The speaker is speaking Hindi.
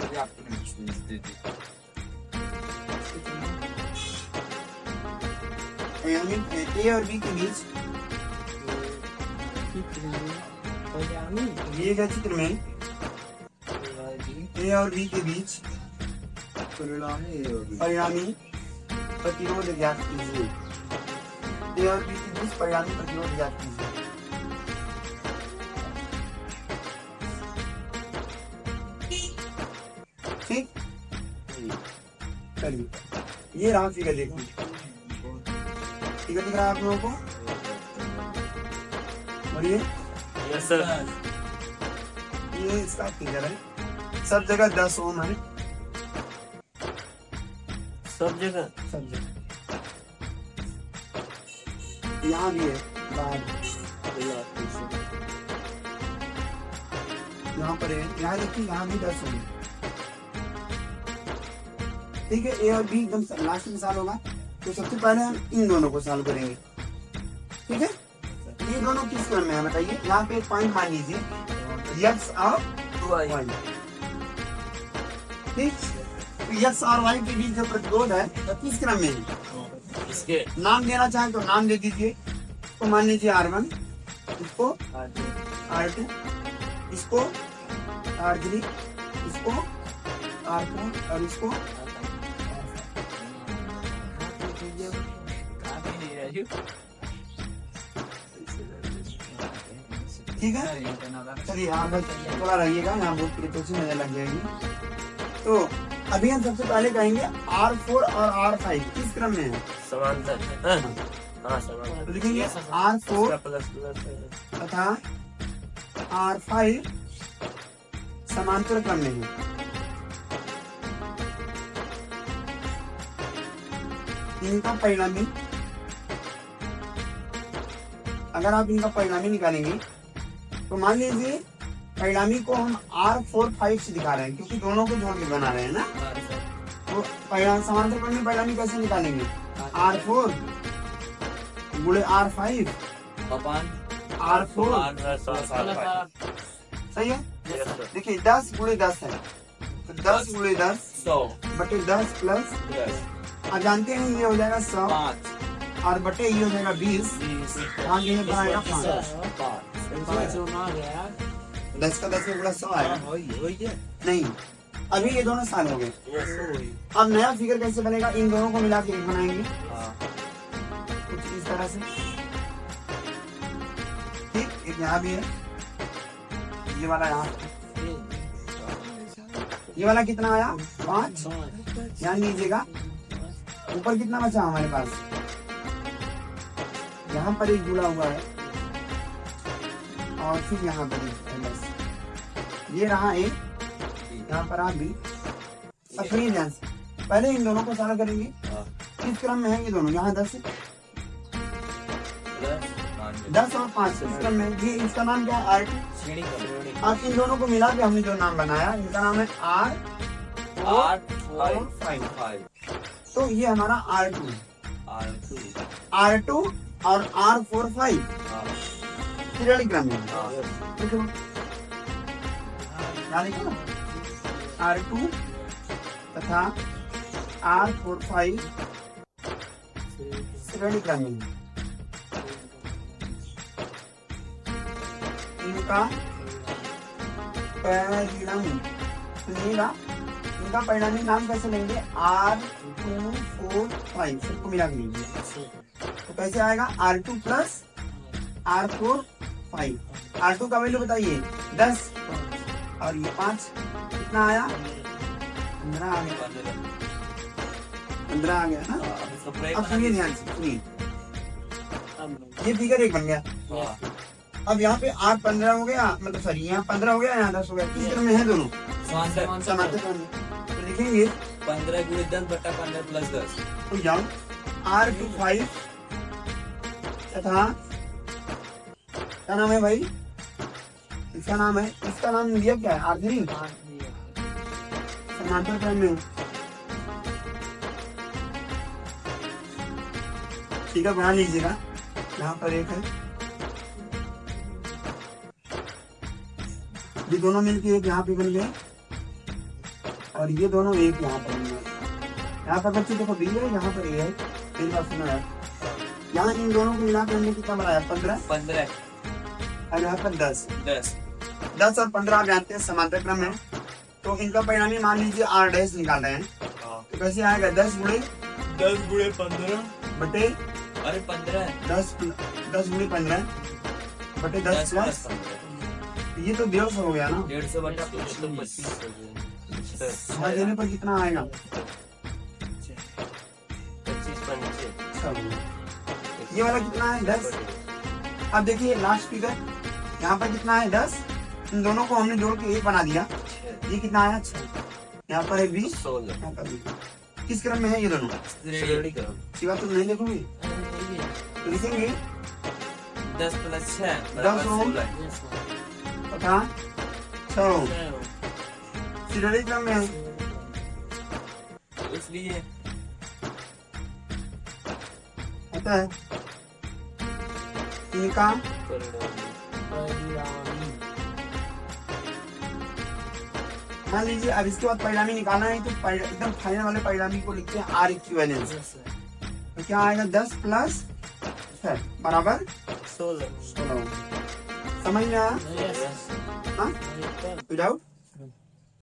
ए और बी के बीच दिए गए चित्र में ए और बी के बीच परिणामी प्रतिरोध ज्ञात कीजिए। ए और बी के बीच परिणामी प्रतिरोध ज्ञात कीजिए। ठीक, चलिए ये रहा फिगर। देखो फिगर दिख रहा है आप लोगों को? बोलिए। Yes sir. ये इसका फिगर है। सब जगह 10 ओम है। सब जगह यहाँ भी है बाहर, यहाँ पर है। यहाँ देखिए, यहाँ भी 10 ओम। ठीक है, ए और बी एकदम लास्ट में सॉल्व होगा। तो सबसे पहले हम इन दोनों को सॉल्व करेंगे। ठीक है, ये दोनों किस क्रम में है बताइए? यहाँ पे एक पॉइंट मान लीजिए x और y। ठीक, तो x और y के बीच जो प्रतिरोध है वो किस क्रम में है? इसके नाम देना चाहें तो नाम दे दीजिए। इसको मान लीजिए R1, इसको R2, इसको R3, इसको R4 और इसको ठीक है। चलिए यहाँ पर थोड़ा रहिएगा, यहाँ बहुत प्रिपरेशन नजर लग जाएगी। तो अभी हम सबसे पहले कहेंगे R4 और R5 किस क्रम में है? समांतर। हाँ समांतर। तो लिखेंगे R4 तथा R5 समांतर क्रम में है। इनका परिणामी, अगर आप इनका परिणामी निकालेंगे तो मान लीजिए परिणामी को हम R4-5 से दिखा रहे हैं क्योंकि दोनों को जोड़ के बना रहे हैं ना। तो परिणाम समांतर क्रम में परिणामी कैसे निकालेंगे? R4 गुणे R5 अपन R4 सही है। देखिए 10 गुणे 10 है, तो 10 गुणे 10 100 बटे 10 प्लस, आप जानते हैं ये हो जाएगा 100 और बटे ये हो जाएगा 20, आगे बनाएगा 5। 10 का 10 में प्लस 100 आएगा। नहीं, अभी ये दोनों साल हो गए। अब नया फिगर कैसे बनेगा? इन दोनों को मिला के एक बनाएंगे कुछ इस तरह से। ठीक, एक यहाँ भी है, ये वाला यहाँ, ये वाला कितना आया? 5। ध्यान दीजिएगा ऊपर कितना बचा हमारे पास? यहाँ पर एक जुड़ा हुआ है और फिर यहाँ पर एक है, बस ये रहा एक। यहाँ पर आप भी अब सुनिए ध्यान से, पहले इन दोनों को सॉल्व करेंगे। किस क्रम में है ये दोनों? यहाँ 10 और 5 इस क्रम में। ये इसका नाम क्या है? R2। अब इन दोनों को मिला के हमने जो नाम बनाया इनका नाम है R4-5। तो ये हमारा R2 और R4-5 श्रेणी क्रम में। देखो R2 तथा R4-5 श्रेणी क्रम में। इनका परिणामी सुनिएगा, इनका परिणामी नाम कैसे लेंगे? R2-4-5 सबको मिला के लीजिए। तो कैसे आएगा? R2 plus R4-5। R2 का वैल्यू बताइए 10 और ये 5, कितना आया? 15 आ गया। 15 आ गया ना। अब सुनिए ध्यान से, सुनिए ये फिगर एक बन गया। अब यहाँ पे 8 15 हो गया, मतलब सॉरी यहाँ 15 हो गया, यहाँ 10 हो गया। किस क्रम में है दोनों? समांतर क्रम में। तो लिखेंगे 15 गुणे 10 बटा 15 प्लस 10। तो यहाँ R25 तथा क्या नाम है भाई? इसका नाम है, इसका नाम दिया क्या है? R3 समांतर क्रम में। ठीक है, बना लीजिएगा। यहाँ पर एक है, ये दोनों मिलके एक यहाँ पे बन गए। और ये दोनों एक यहाँ पर होंगे। यहाँ पर बच्चे देखो बी है, यहाँ पर ए है। मेरी बात सुनो यार, यहाँ इन दोनों को मिला के हमने कितना बनाया 15 15 और यहाँ पर 10 10 10 और 15 आप जानते हैं समांतर क्रम है। तो इनका परिणामी मान लीजिए आर डैश निकाल रहे हैं, तो कैसे आएगा 10 गुणे 15 बटे अरे 15 10 गुणे 15 बटे 10 प्लस 15 ये तो 150 हो गया ना। 150 बटा 25 भाग देने पर कितना आएगा 25 पंचे ये वाला कितना है 10। अब देखिए लास्ट फिगर यहाँ पर कितना है 10, इन दोनों को हमने जोड़ के एक बना दिया। ये कितना आया 6, यहाँ पर है 20, 16 यहाँ पर 20। किस क्रम में है ये दोनों? श्रेणी क्रम शिवा तुम नहीं लिखोगे तो लिखेंगे 10 प्लस 6 10 ओम तथा 6 ओम श्रेणी क्रम में है। इसलिए होता है इनका मान लीजिए। अब इसके बाद परिणामी निकालना है तो एकदम फाइनल वाले परिणामी को लिखते हैं आर इक्विवेलेंस। तो क्या आएगा 10 प्लस 6 बराबर 16 16। समझ में आया? हाँ? विदाउट